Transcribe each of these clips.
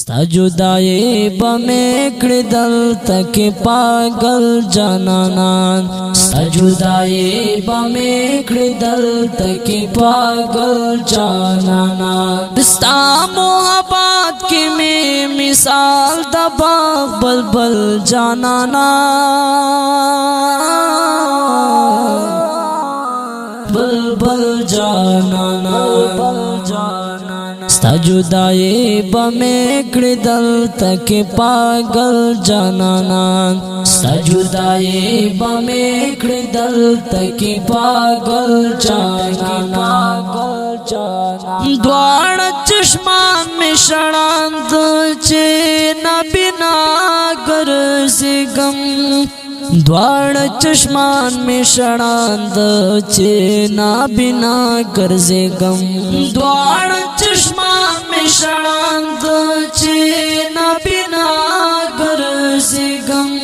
ستا جدائی بمی کڑی دل تک پاگل جانانان ستا جدائی بمی کڑی دل تک پاگل جانانان ستا محبت کی میں مثال دا باغ بلبل جانانان بلبل جانانان ستا جدائی بمی کڑی دل تک پاگل جانانان ستا جدائی بمی کڑی دل تک پاگل جانانان دوار چشمان میں شڑاند چے نبینا گرزی گم دوار چشمان میں شڑاند چے نبینا گرزی گم دوار چشمان میں شڑاند چے نبینا گرزی گم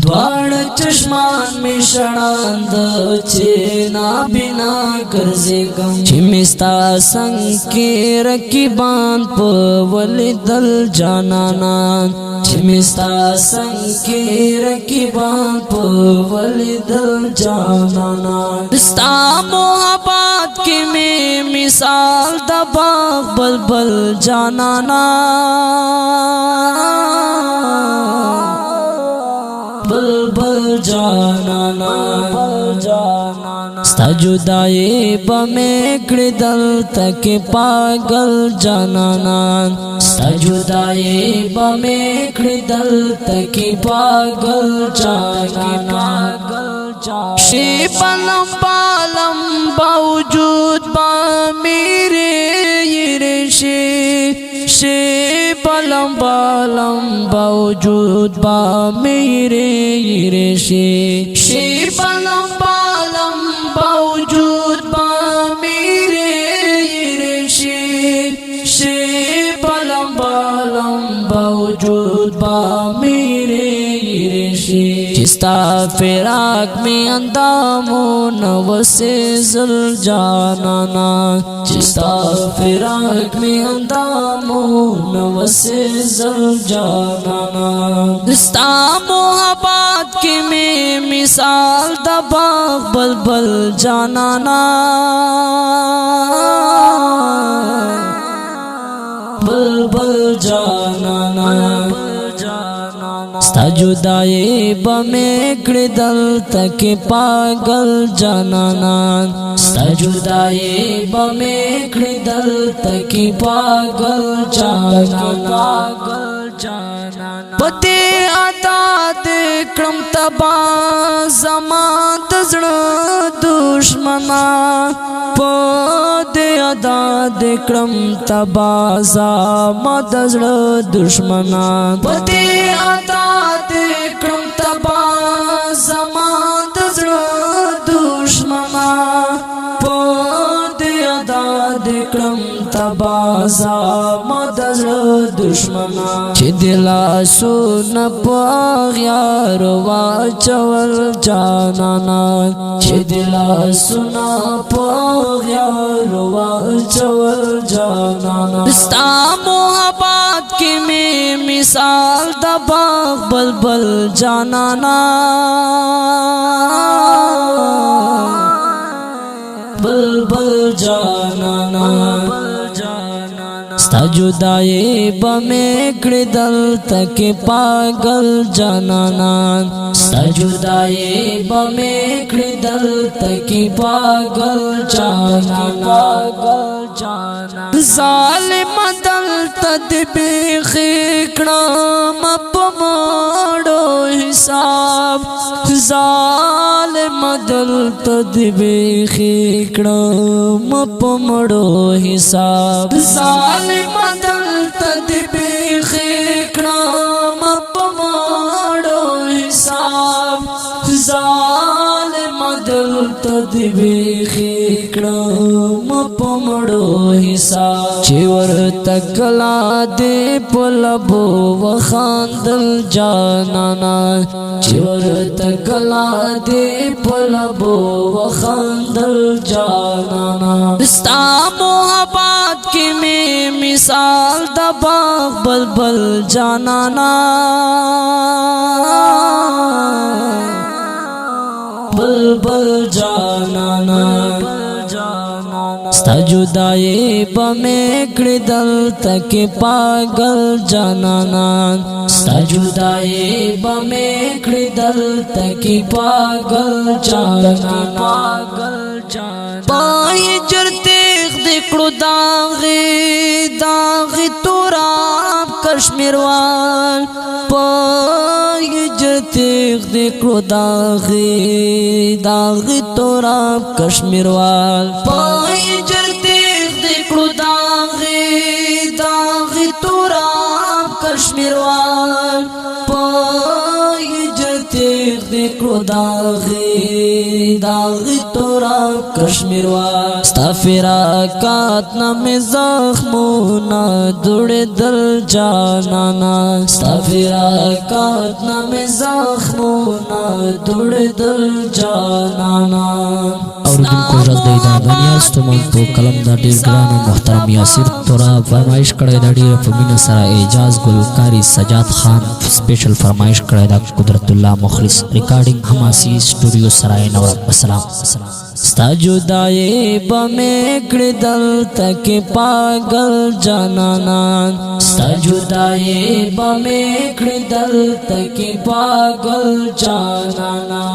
دوار چشمان میں شڑاند چے نبینا گرزی گم چمستا سنگ کے رکیبان پا ولی دل جانانان چمستا سنگ کے رکیبان پا ولی دل جانانان ستا محبت کی میں مثال دا باغ بلبل جانانان بلبل جانانان ستا جدائی بمی کڑی دل تک پاگل جانانان ستا جدائی بمی کڑی دل تک پاگل جانانان شی پلم پالم باوجود با میرے یرشی شی پلم پالم باوجود با میرے یرشی شی پلم پالم باوجود با میرے یرشی شی پلم پالم باوجود با میرے یرشی چستا فراق میں اندامو نوسے زل جانانا چستا فراق میں اندامو نوسے زل جانانا دستا محبت کی میں مثال دا باغ بلبل جانانا بلبل جانانا ستا جدائی بمی کڑی دل تک پاگل جانانان ستا جدائی بمی کڑی دل تک پاگل جانانان پتے عطا دکڑم تبا زمان تزڑ دشمنا پتے عطا دکڑم تبا زمان تزڑ دشمنا پتے عطا دکڑم تبا زمان تزڑ دشمنا پتے عطا دکڑم تبا زمان تزڑ دشمنا چی دلا سون پاغیار واچول جانانا چی دلا سون پاغیار واچول جانانا ستا محبت کی میں مثال دا باغ بلبل جانانا بلبل جانانا ستا جدائی بمی کڑی دل تک پاگل جانانان ستا جدائی بمی کڑی دل تک پاگل جانانان ظالم دل تدبیخ اکڑام پماڑو حساب ظالم دل تدبیخ اکڑام پماڑو حساب ظالم دل تدبیخ اکڑام پماڑو حساب ظالم دل تدبیخ اکڑام پماڑو حساب چیور تکلا دے پلبو وخاندل جانانا چیور تکلا دے پلبو وخاندل جانانا ستا محبت کی میں مثال د باغ بلبل جانانا بلبل جانانا ستا جدائی بمی کڑی دل تک پاگل جانانا ستا جدائی بمی کڑی دل تک پاگل جانانا پای جرتیخ دکڑو داغی توراب کشمیروال پای جرتیخ دکڑو داغی توراب کشمیروال پای جرتیخ دکڑو داغی توراب کشمیروال پای جرتیخ دکڑو داغی توراب کشمیروال ستا فراقات نمی زخمونا دوڑ دل جانانا ستا فراقات نمی زخمونا دوڑ دل جانانا اوریدونکو حضرت د ادانیا استومن په کلم دا ډیر ګران او محترم یاسر تورا فرمایش کړی دا ډیر په مینه سره اعجاز ګلکاری سجاد خان سپیشل فرمایش کړی دا قدرت الله مخلص ریکارډینګ حماسی سټوډیو سرای نور السلام ستا جدائی بمی کڑی دل تک پاگل جانانا ستا جدائی بمی کڑی دل تک پاگل جانانا